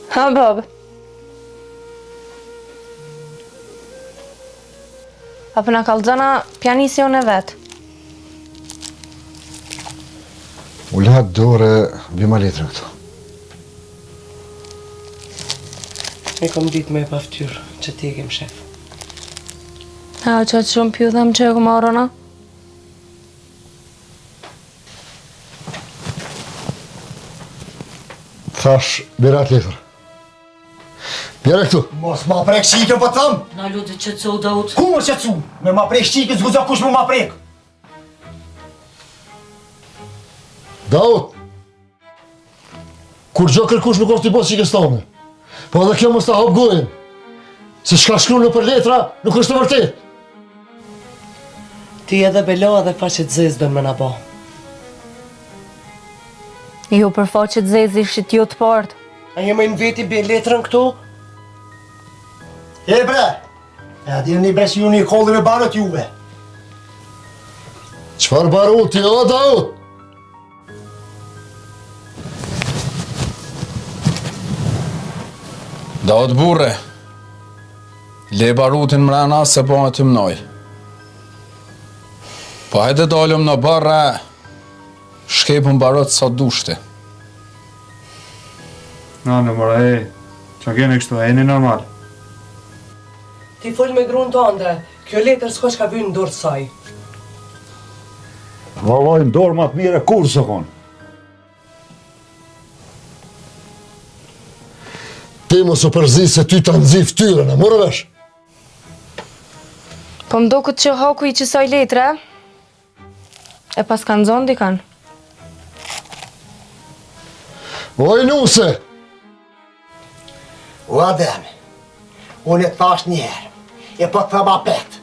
Ha, bab. Apo na kallxona pianisi unë vet. U lahat dore bima letrën këtu. E kom ditë me pa ftyrë që t'jekim shef. Ha, që shumë pju them që e ku marrona? Thash, birat letër. Bjere këtu. Mos ma prek shikën për thëmë. Na lutë qëtësu, Daut. Ku më qëtësu? Me ma prek shikën s'guza kush më ma prek. Daut! Kur gjo kërkush nuk është t'i posë shikës tome. Po edhe kjo mos ta hop gojën. Se shka shkru në për letra nuk është të vërtet. Ti edhe Belo edhe faqet zezë dënë me na bo. Jo për faqet zezi ishit ju të partë. A jemi në veti bje letrën këtu? E bre, e di një bre që ju një kollin e barët juve. Qfar baruti, o Daut? Daut burre, le barutin mrena se po me të mnoj. Po hajde dalëm në barra, shkepën barot sa dushti. Në mora që kene kështu, e një normal. Ti full me grunë të ande, kjo letër s'ka që ka vynë në dorë të saj. Valoj në dorë ma të mire kur së konë. Ti mos u përzi se ty të nëzi ftyrën, e morë vesh? Po mdo këtë që haku i qësaj letre, e pas kanë zonë dikan. Oj nuse! O Adem, unë e të thash njerë, e po të thëma petë,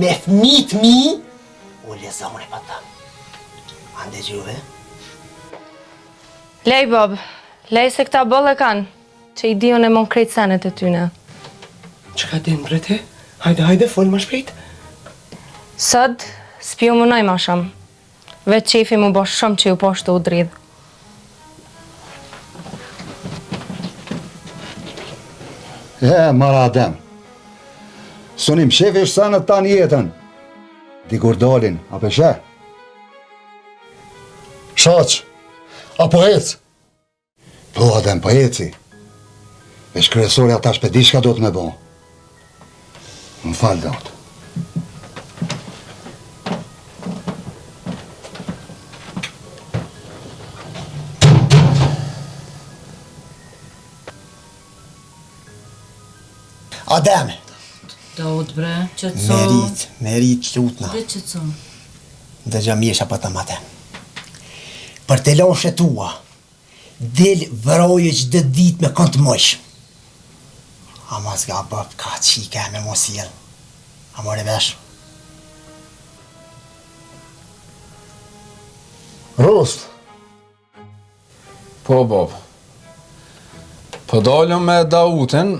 me fmit mi, unë leza unë e po të thëmë. Ande gjuve? Lej, bab, lej se këta bolle kanë, që i dion e mon krejt senet e tyne. Që ka din, brete? Hajde, full më shpejt. Sëd, s'pju mënoj ma shumë. Vetë qefi mu bosh shumë që ju poshtë u dridhë. Mara Adem. Sonim shefi është sanët ta jetën. Dikur dalin, apo shë? Shaq, apo ec? Po Adem, po eci. Vesh kryesori ata shpedi shka do të me bo. Më falë Daut. Adem, Daut, bre, qëtëso. merit qutna. Dhe qëtëso. Dhe gjamjesha për të mate. Për të loshe tua, del vëroje që dhe dit me kënë të mëjsh. Ama s'ga bëp ka qika me mos jelë. A more vesh. Rost. Po, Bob. Po dalëm me Dautin,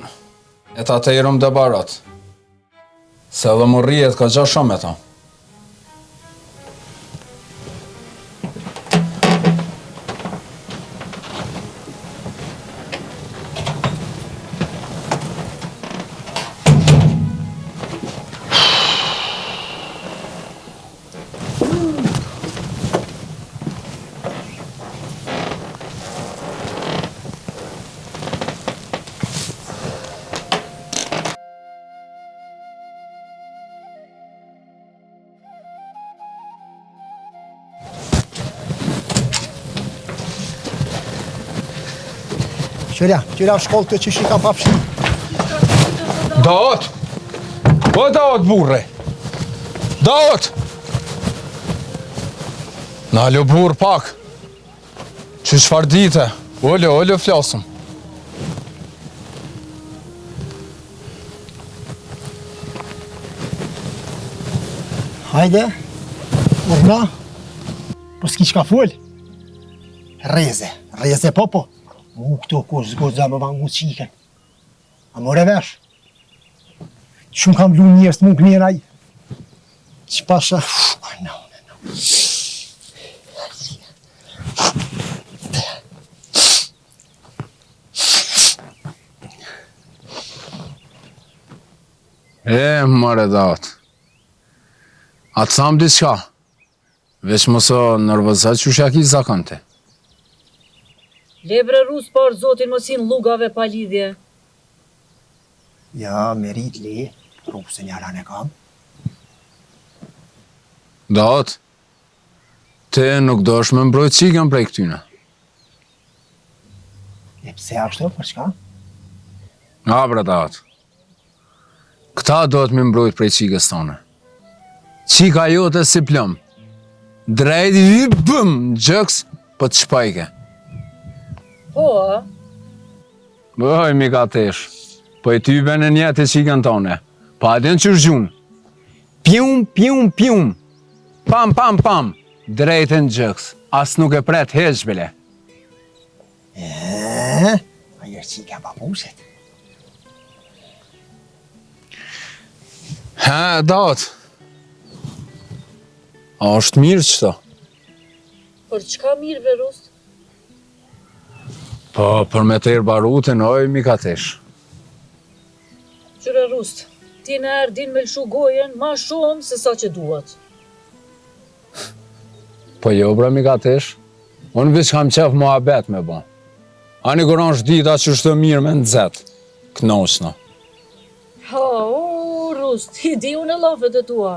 e ta të irëm dhe barat. Se dhe më rrijet ka gja shumë e ta. Qëra shkollë të që shika papshi. Daut! O Daut burre! Daut! Nalo burr pak. Që çfarë dite? Olo flasëm. Hajde, urna, po s'ki qka full. Reze popo. Këto kush zgoza më vangu qiken. A more vesh? Shumë kam lu njerës të mund kënjeraj. Që pasha... No. More datë. A të thamë diçka, veç mos o nërvëzat që shaki zakante. Lebre rus par zotin mosin lugave pa lidhje. Ja, merit le, rusën jaran e kam. Datë, te nuk do është me mbrojt qikën prej këtyne. E pse ashtu, për çka? Bre datë, këta do të me mbrojt prej qikës tone. Qika jote si plëm, drejt i bëm në gjëks për të shpajke. Po, a? Bëj, mika tesh, po e tybe në njetë e qikën tone, pa adin që shgjun. Pjum, pjum, pjum, pam, pam, pam, drejt e në gjëks, as nuk e pret heq bile. Ajo është qika papuset. Datë, a është mirë qëto? Për çka mirë bre rus? Po, për me të barutin, oj, mika tesh. Qyre rus, ti në erë din me lëshu gojen ma shumë se sa që duhet. Po jo, bre, mika tesh, unë veç kam qef muhabet me bon. Ani kur është dita që është të mirë me nëzet, knoqna. Ha, o, rus, ti di unë e lafet e tua.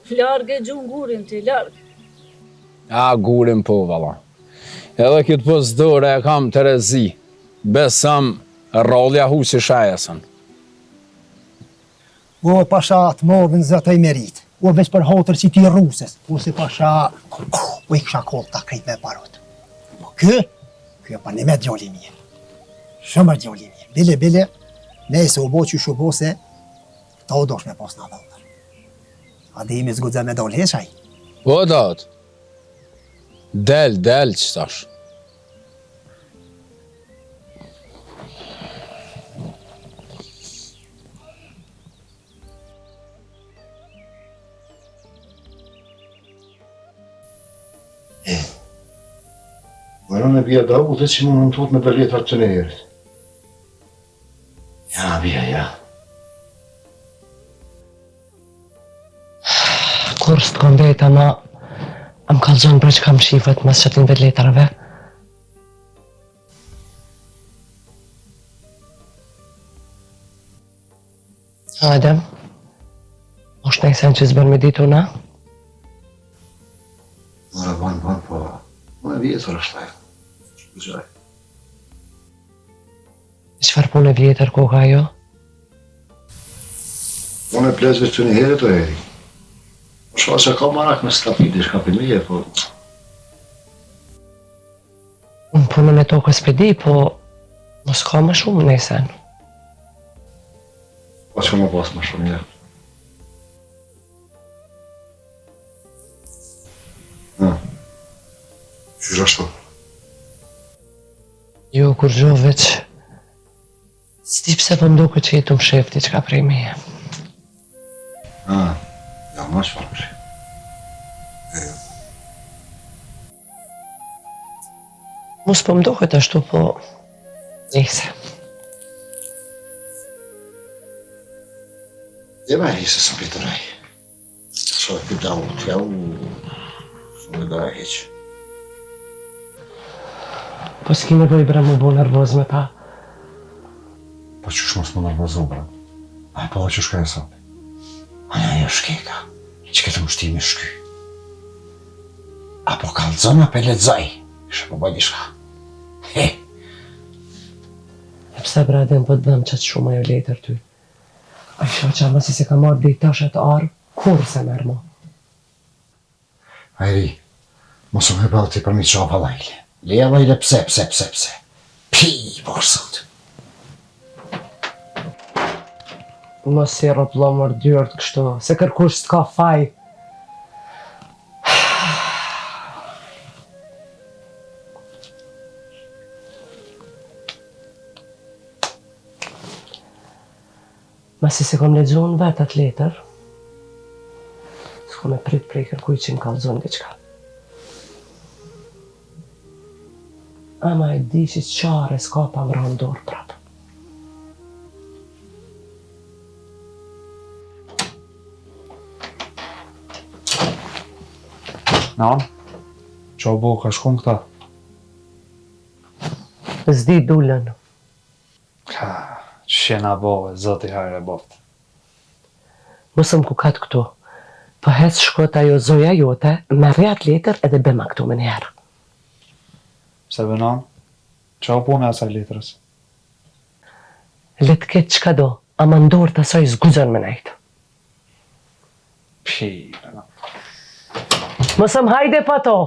Largë e gjunë gurin ti, largë. Gurin po, vala. Edhe këtë pës dore e kam Terezi, besëm rollja hu që shajesën. O, pasha të movën zëtë e merit. O, veç për hotër që ti rusës. O, si pasha, o i kësha kohë ta krejt me parot. Po kjo e pa një me djoli mirë. Shumër djoli mirë. Bile, nejse u bo që shubo se, ta u dosh me pas në dhëndër. A dhe imi zgudze me dole heshaj? Po, datë. Del, që tash. Vërën e bia da u dhe që më nëntot me dërletar të në herët. Ja, bia. Kur së të kom veta, ma am kalzon për që kam shifët mas qëtin dhe letarëve. Adem, është nejsen që zbën me ditu na? Mora ban, po, më e vjetër është taj. Gjaj. Qëfar punë e vjetër koka jo? Unë e plezve të një herët o heri. Shua që ka marak me stafidi, shka për mije, po... Unë punën e tokës pedi, po mos ka më shumë nejsen. Po që më pas më shumë, ja. Qysh ashtu? Jo, kur gjo veç... S'di pse po mduke që jetu më shefti që ka prej mije. Ja, ma që farë. Mos po mduket ashtu, po... Nise. Jema e se së pitëraj. Shoj të da u t'ja u... Shumë da e heqë. Po s'ki nevoj bre mu bo nervoz me ta. Po qësh mos më nervozu, bra? A po që shka e sapi? Aja e shkeka, që këtë mështimi shky. Apo kalzon apo lexoj, shë po bëjdi shka. He! E pse bre adem po të dhem qatë shumë ajo letër ty. A isha qa masi se ka marrë dhe i tashet arë, kur se merë mo. Ajri, mos më e bëllë ti për mi qapa lajle. Leja lajle pse. Pi, borsot. Mos si roplomër dyrt kështu, se kërkush s'ka faj. Masi se kom lexu në vetë atë letër, s'kom e prit prej kërkuj që më kallzon diqka. Ama e di që qare s'ka pa më rëndor prapë. Nan, qa bo, ka shkon këta? Zdi dullën. Ka, që shena bo, zëti hajre boft. Mësëm ku katë këtu. Po hes shkot ajo zoja jote, me rjat letër edhe bema këtu më njerë. Se vënan, qa pune asaj letrës? Letë ketë qka do, ama ndorë të asaj zguzën me nejtë. Pi, vënan. Mësëm hajde pa to.